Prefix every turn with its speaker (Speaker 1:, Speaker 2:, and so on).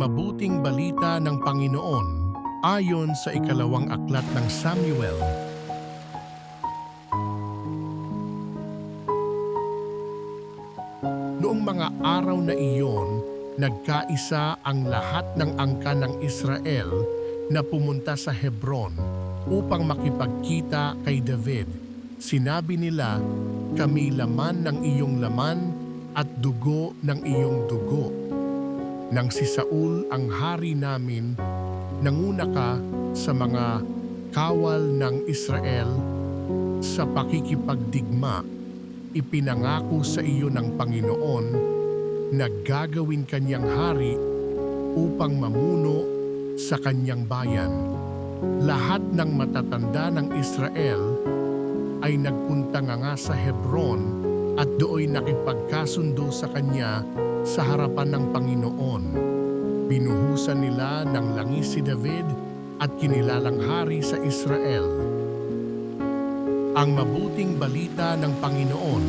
Speaker 1: mabuting balita ng Panginoon ayon sa ikalawang aklat ng Samuel. Noong mga araw na iyon, nagkaisa ang lahat ng angkan ng Israel na pumunta sa Hebron upang makipagkita kay David. Sinabi nila, "Kami laman ng iyong laman at dugo ng iyong dugo. Nang si Saul ang hari namin, nanguna ka sa mga kawal ng Israel sa pakikipagdigma. Ipinangako sa iyo ng Panginoon na gagawin kanyang hari upang mamuno sa kanyang bayan." Lahat ng matatanda ng Israel ay nagpunta nga sa Hebron at dooy nakipagkasundo sa kanya sa harapan ng Panginoon. Binuhusan nila ng langis si David at kinilalang hari sa Israel. Ang mabuting balita ng Panginoon.